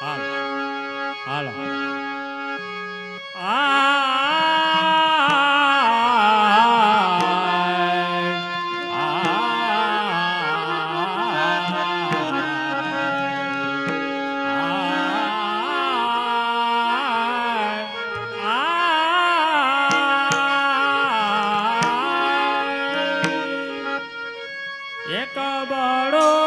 હાલ હાલ એક બડો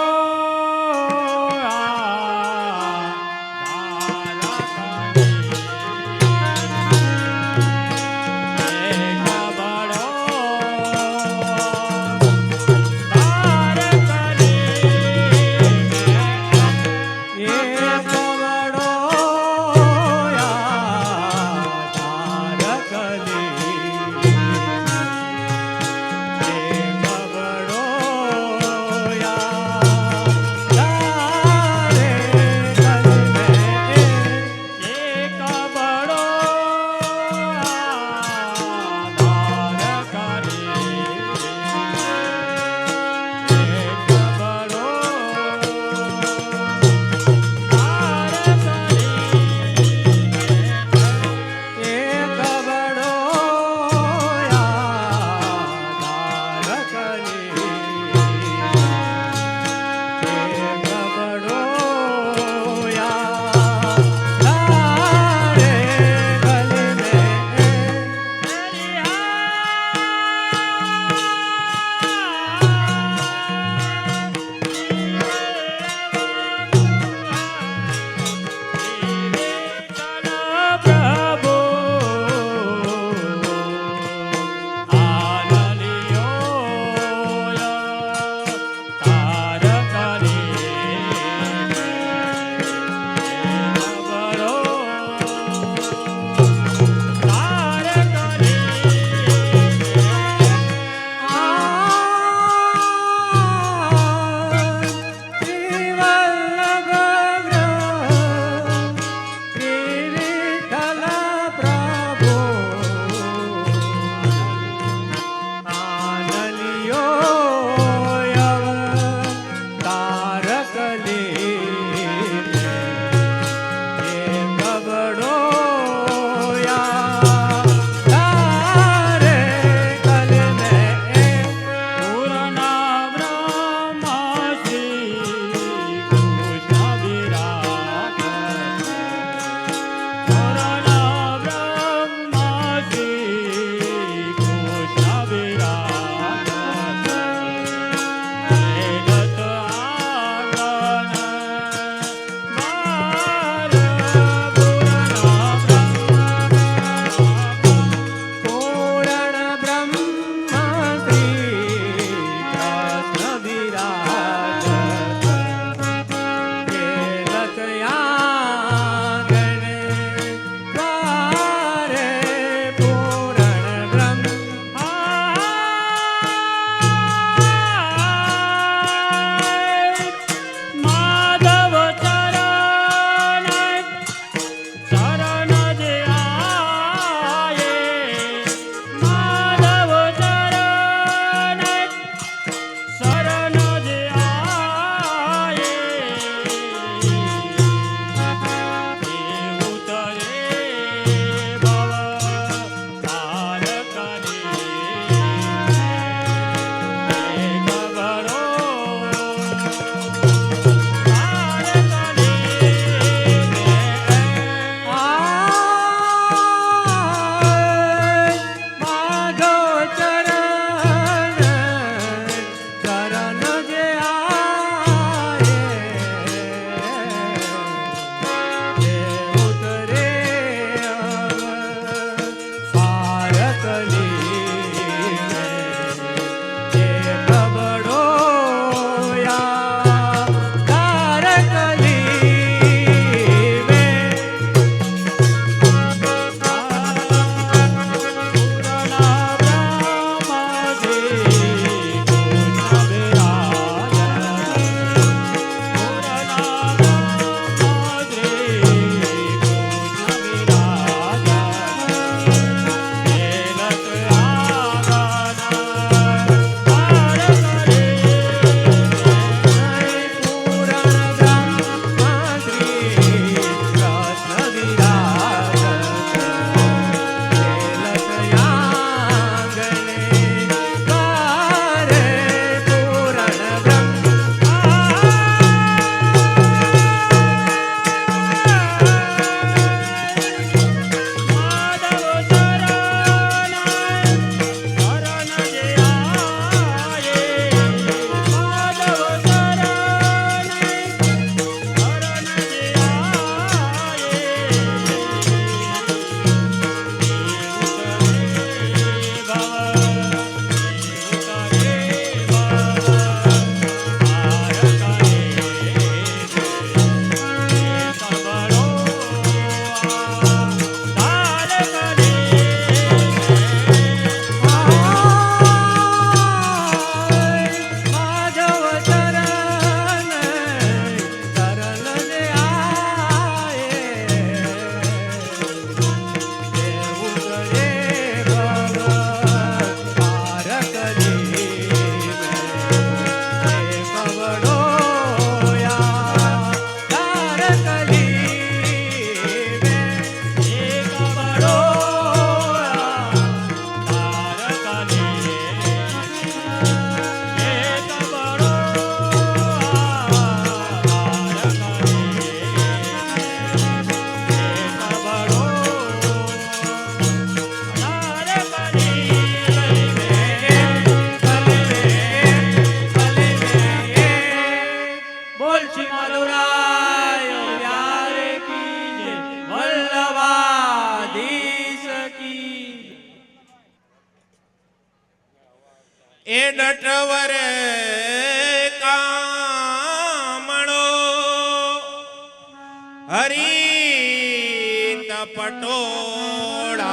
પટોળા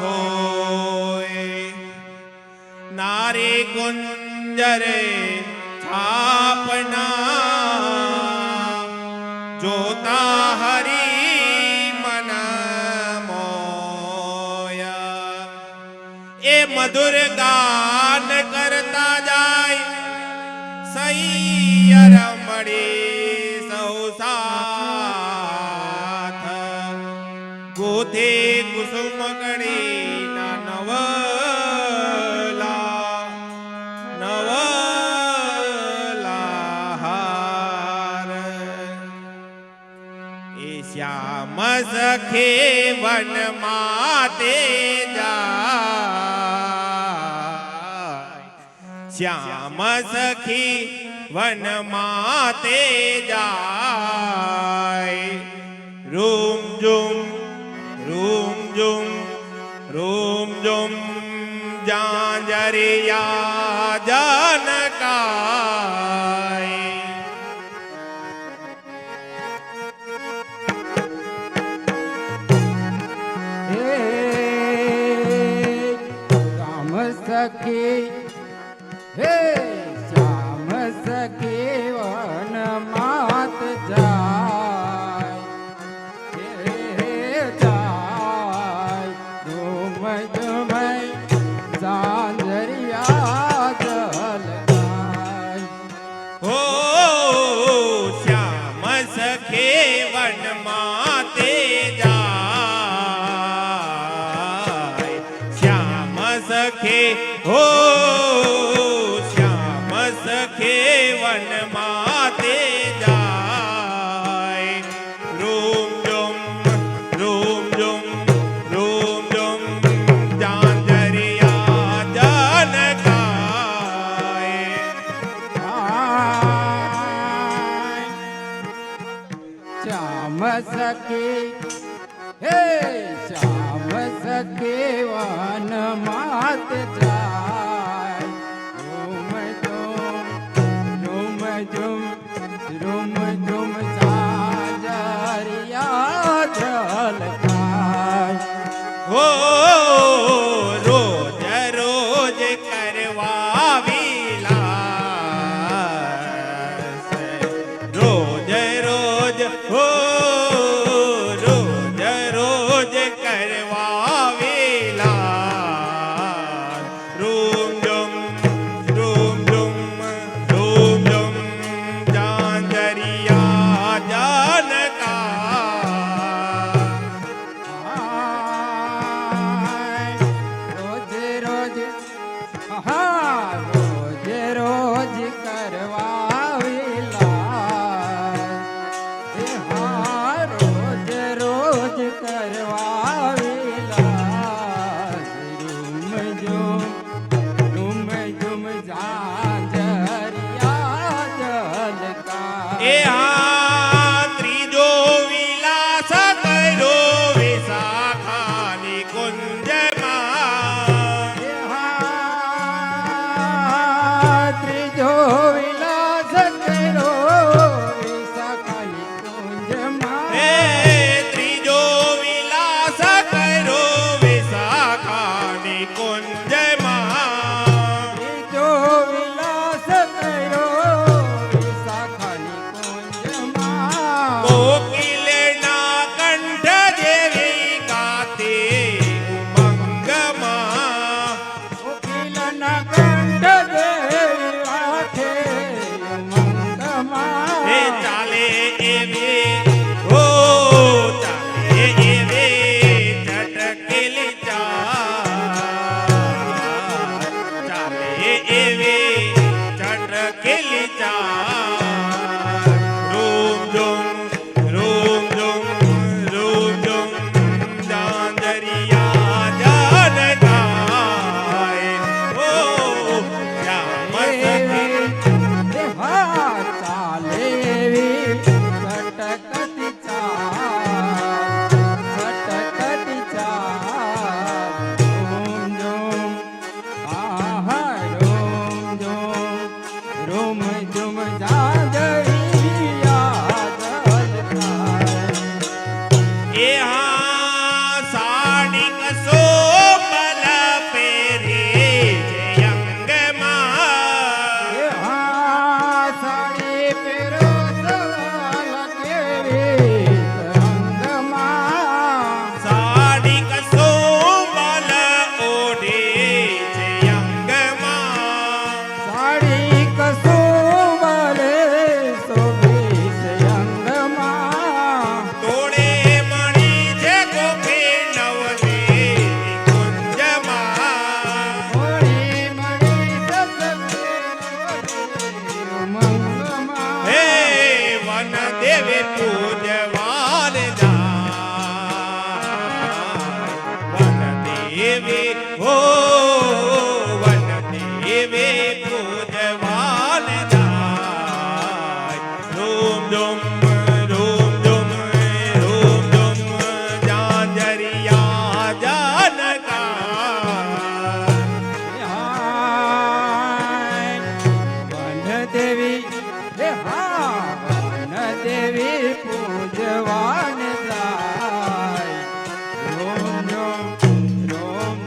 હોય નારી કુંજરે છાપના જોતા હરી મન મોયા એ મધુર ગાન કરતા જાય સૈયર મળી સૌ સાથ ગોધે કુસુમ કડી ના નવલા હાર એ શ્યામ સખે વન માતે જાય શ્યામ સખી વન માતે જાય રૂમ ઝુમ રૂમ ઝુમ જાંજરિયા જનકાય શ્યામ સખી હે શ્યામ સખી વન માત જાય જાય ઝુમ ઝુમ સાંજરિયા જલકાય હો શ્યામ સખે વન માતે જાય શ્યામ સખે હો શ્યામ સખે વન માતે જાય રૂમ ઝુમ જાંજરિયા જનકાય શ્યામ સખી હે શ્યામ સખી વન માત જાય ઝુમ ઝુમ સાંજરિયા જલકાય હો રોજ રોજ કરવા વિલાસ રોજ રોજ હો રોજ રોજ કરવા વિલાસ રૂમ ઝુમ જાંજરિયા જનકાય રોજ રોજ રોજ રોજ કરવા વિલાસ રોજ રોજ કરવા વિલાસ રૂમ ઝુમ જાંજરિયા જલકાય એ હા ત્રીજો વિલાસ કર્યો વિશાખાની કુંજમાં ત્રીજો વિલાસ કર્યો વિશાખાની કુંજમાં એ ત્રીજો વિલાસ કર્યો વિશાખાની કુંજમાં ત્રીજો વિલાસ કર્યો વિશાખાની કુંજમાં કોકિલના કંઠ જેવી ગાતે ઉમંગમાં કોકિલના કંઠ દેવી રાખે ઉમંગમાં એ ચાલે એવી હો ચાલે એવી ચટકેલી ચાલે એવી ચટકેલી રૂમ ઝુમ જાંજરિયા જનકાય ઓ શ્યામ સખી ચાલે એવી સટકતી ચાલ રૂમ ઝુમ જાંજરિયા જલકાય એ હા એવી પૂજવાન જાય વન દેવી હો વન દેવી પૂજવાન જાય રૂમ ડુમ રૂમ ડુમ રૂમ ડુમ જાંજરિયા જાનકા વન દેવી રે હા વન દેવી પૂજવાન જાય રોમ રોમ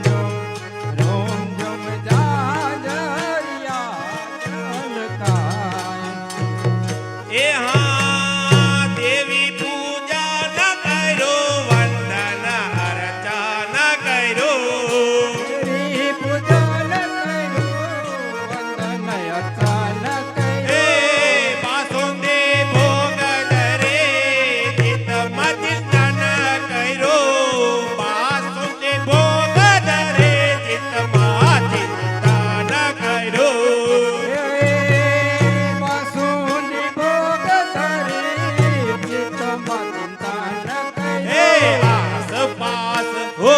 રોમ જાજરિયા જલકાય એ હા દેવી પૂજા ન કરો વંદન અર્ચા ન કરો દેવી પૂજન કર્યું વંદન અર્ચન એ કર્યું બાસુંદી ભોગ ધરે ચિત્તમાં ચિંતન કરો બાસુંદી ભોગ ધરે ચિત્તમાં ચિંતન કરો વાસુની ભોગ ધરી ચિત્તમાં ચિંતા ન એ કર્યું આસપાસ હો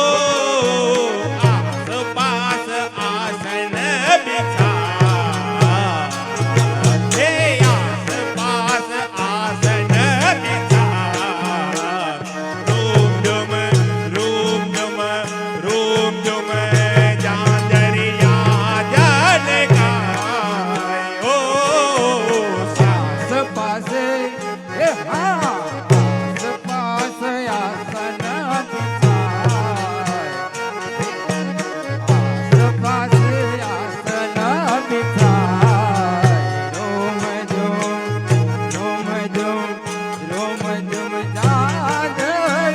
આસપાસ આસન બિછા એ આસપાસ આસન બિછા રૂમ ડુમ રૂમ ડુમ રૂમ ડુમ જાંજરિયા જનકાય ઓ શ્યામ પાસે એ હા પાસે આસન બિછાય પાસે આસન બિછાય રોમ ઝુમ જાજરિયા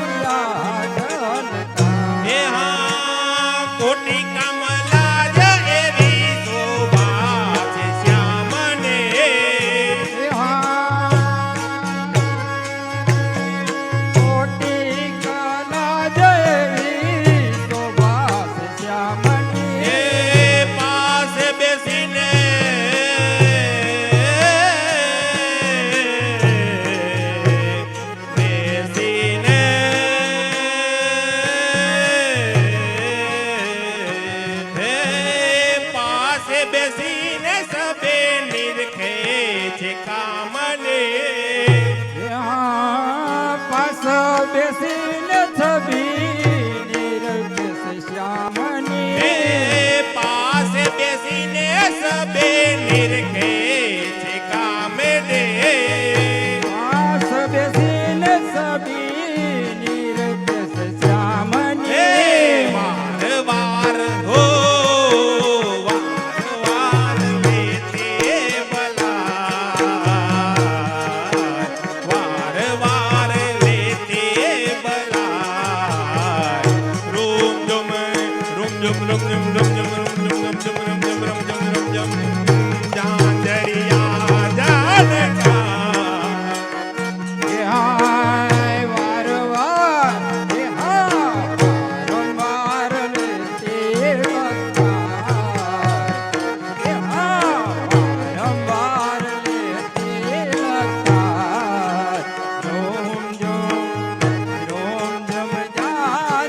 ઢલકાય એ હા કોટી કમલા જ એવી શોભા છે શ્યામને કોટી કલા જેવી શોભા છે શ્યામની એ પાસે બેસીને બેસીને પાસે બેસીને સબે નિરખે છે કામને પાસ બેસીને છબી નિરખે છે શ્યામની એ પાસે બેસીને સબે નિરખે છે કામને પાસ બેસીને છબી નિરખે છે હે શ્યામની વાર વાર હો વાર વાર લેતે બલાય વાર વાર લેતે બલાય રૂમ ડુમ રૂમ ડુમ રૂમ ડુમ રૂમ ડુમ રૂમ ડુમ રૂમ ડુમ રૂમ ડુમ રૂમ ડુમ રૂમ ડુમ જાંજરિયા જાનકા વારંવાર લેતે લખાય વારંવાર લેતે લખાય રોમ ઝુમ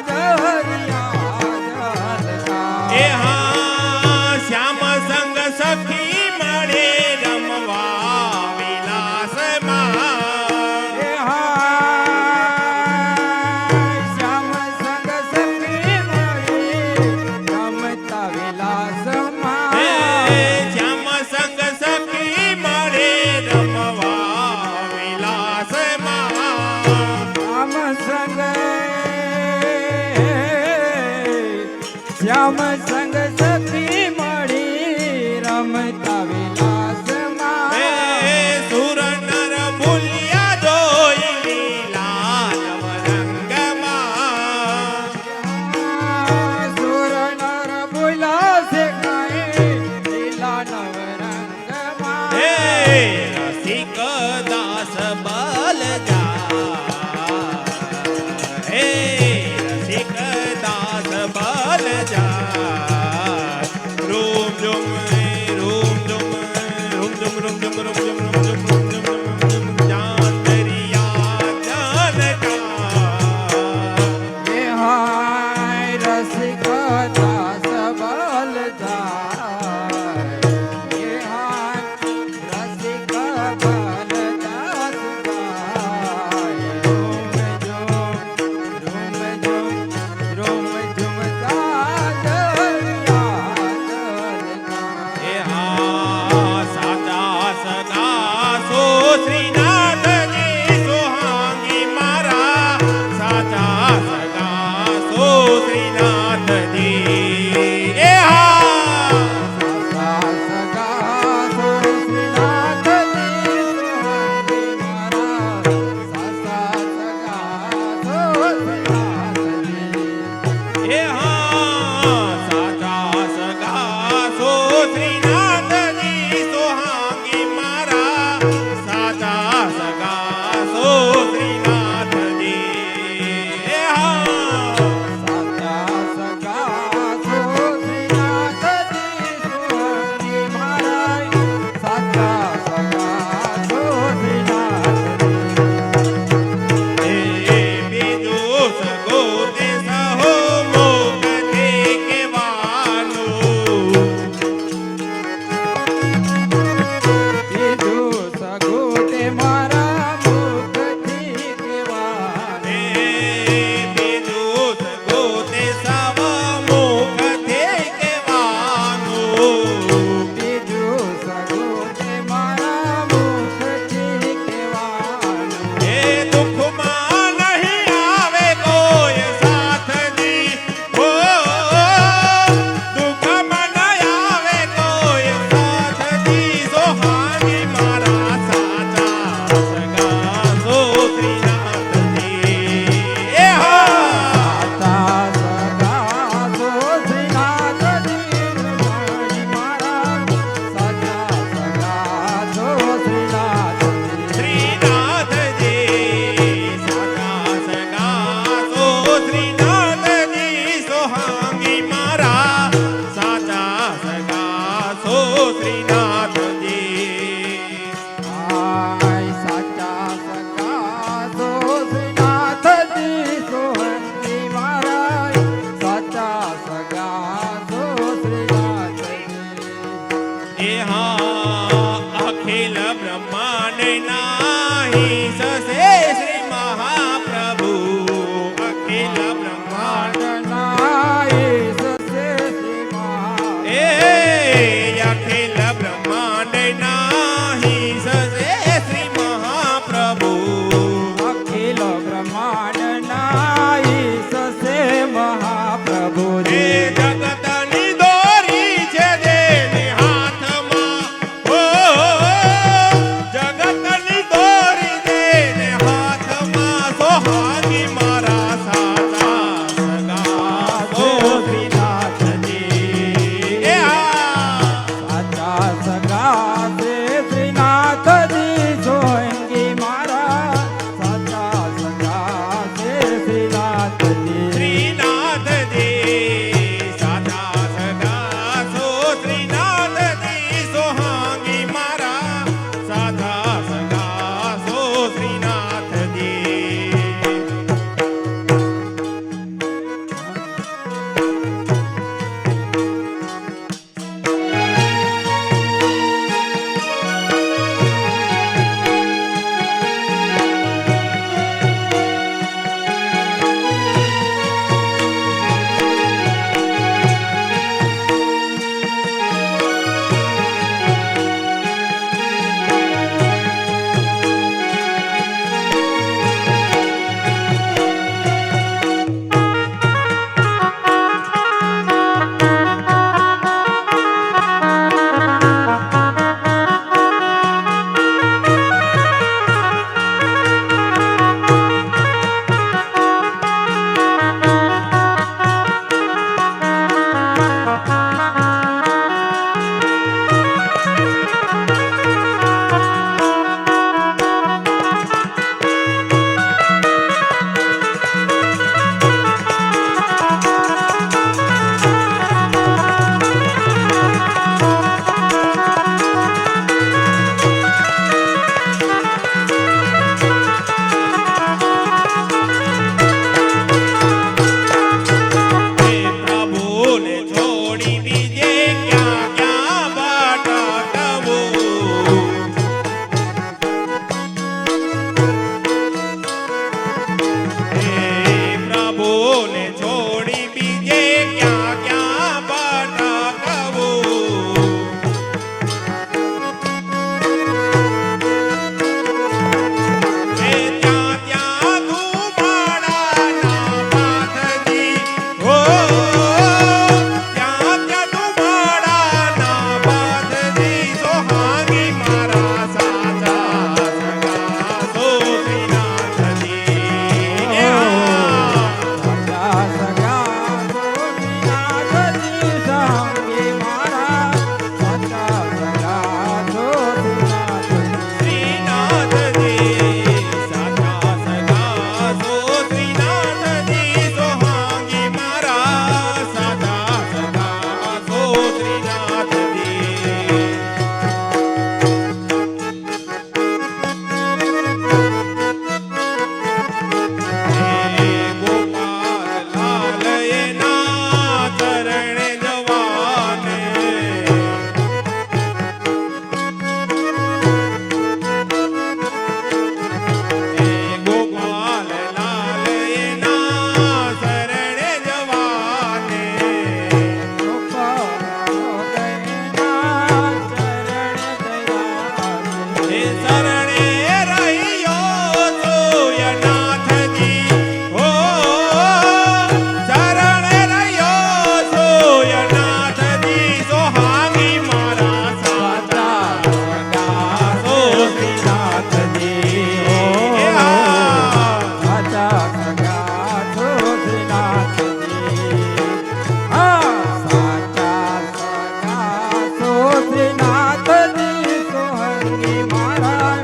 જાજરિયા એ જલકાય હા શ્યામ સંગ સખી મળે રમવા વિલાસમાં એ શ્યામ સંગ સખી મળી રમતા વિલાસમાં એ શ્યામ સંગ સખી મળે રમવા વિલાસમાં શ્યામ સંગ સખી મળી રમતા વિલાસમાં એ સુર નર ભૂલ્યા જોઈ લીલા નવરંગમાં સુર નર બોલાશે કાંઈ લીલા નવરંગમાં હે રસિક દાસ બલ જા હે રસિક દાસ બલ જા રૂમ ડુમ રૂમ ડુમ રૂમ ડુમ રૂમ ડુમ રૂમ ડુમ રૂમ ડુમ રૂમ ડુમ જાંજરિયા બ્રહ્માંડ નાહી સસે શ્રી મહાપ્રભુ અખિલ બ્રહ્માંડ એ અખિલ બ્રહ્માંડ નાહી સસે શ્રી મહાપ્રભુ અખિલ બ્રહ્માંડ નાઈ સસે મહાપ્રભુ એ જગતની દોરી છે જેની હાથમાં ઓ જગતની દોરી જેને હાથમાં સોહાગી મારા સાચા સગા ઓ શ્રીનાથજી એ સાચા સગા છે શ્રીનાથજી સોંગી મારા સાચા સગા છે શ્રીનાથજી શ્રીનાથજી સાચા સગા સો શ્રીનાથજી સોહાગી મારા સાચા સગા સો શ્રીનાથજી પ્રભુને છોડી બીજે ક્યાં ક્યાં ભટકવું હે પ્રભુને છોડી બીજે ક્યાં ક્યાં ભટકવું હે ત્યાં ત્યાં ધુમાડાના પાથજી હો ત્યાં ત્યાં ધુમાડાના પાથજી સોહાગી મારા સાચા સગા સો શ્રીનાથજી એ સાચા સગા શ્રીનાથજી સોંગી મારા સાચા સગા શ્રીનાથજી શ્રીનાથજી સાચા સગા સો શ્રીનાથજી સોહાગી મારા સાચા સગા સો શ્રીનાથજી હે ગોપાલ લાલ એના ચરણે જવાને હે ગોપાલ લાલ એના શરણે જવાને હે શરણે રહ્યો સોયનાથજી હો શરણે રહ્યો સોયનાથજી સોહાગી મારા સાચા સગા સો શ્રીનાથજી એ સાચા સગા છો શ્રીનાથજી સાચા સગા છો શ્રીનાથજી સોહંગી મારા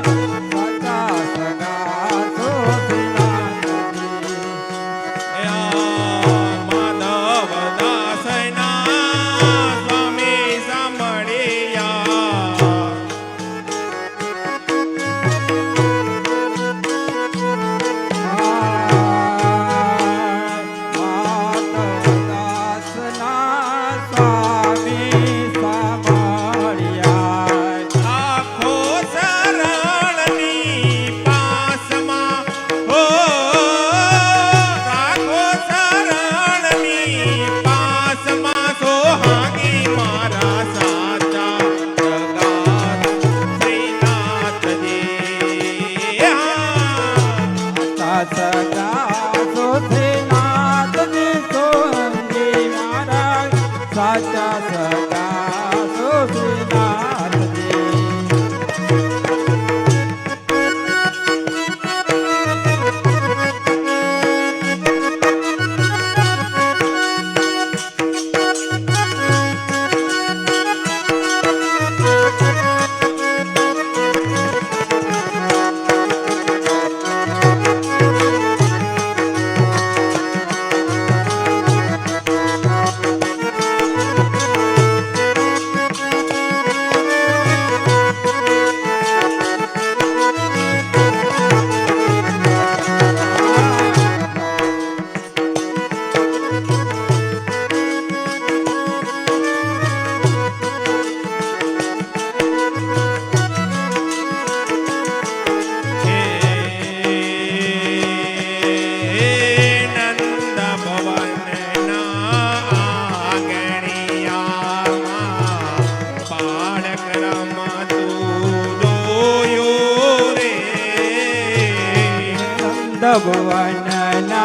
નંદ ભુવનના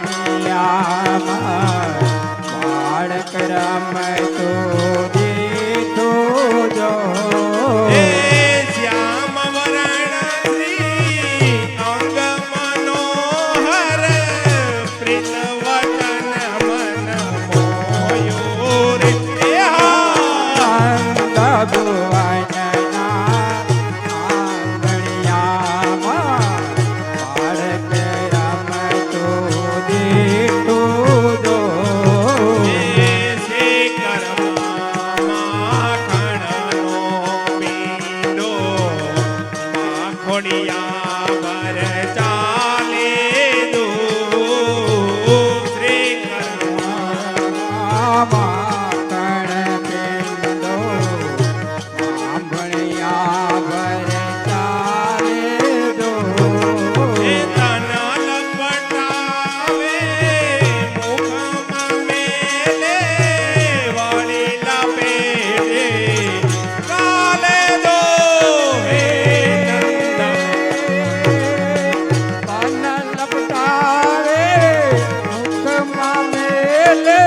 નણિયામાં બાળક રમતો દીઠો જો હે શ્યામ વરણ શ્રી અંગ મનોહર પ્રીત વચન મન મોયો રે હા નંદ ભુવનના આંગણિયામાં બાળક રમતો દીઠો જો માખણ પિંડો આંગણિયા ભર ચાલે જો પાન લપટાવે મુખમાં મેલે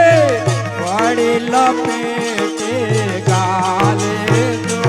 વળી લપેટે ગાલે જો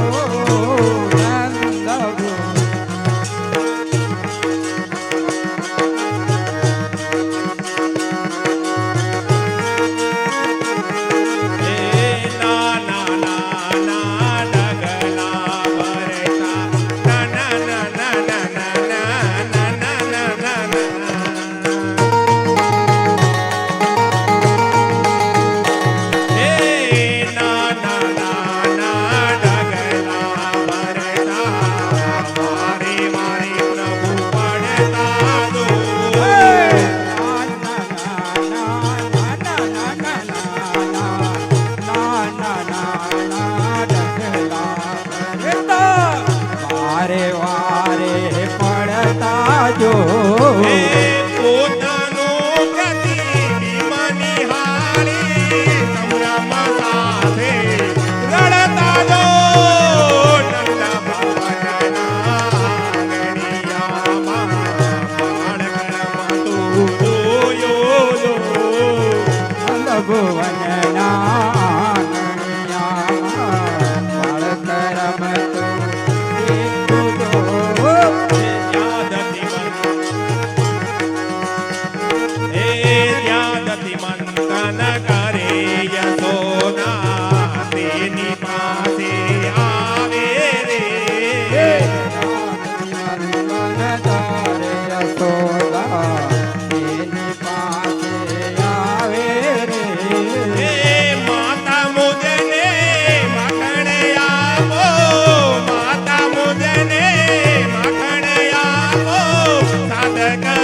નંદ વારે વારે પડતા જો પોતાનું પ્રતિબિંબ નિહાળી સંભ્રમ સાથે રડતા જો નંદ ભવનના આંગણિયામાં બાળક રમતું જોયો જો. નંદ ભુવનના આંગણિયામાં બાળક રમતો દીઠો જો મંથન કરે યશોદા તેની પાસે આવે રે હે માતા મુજને માખણ આપો માતા મુજને માખણ આપો સાધક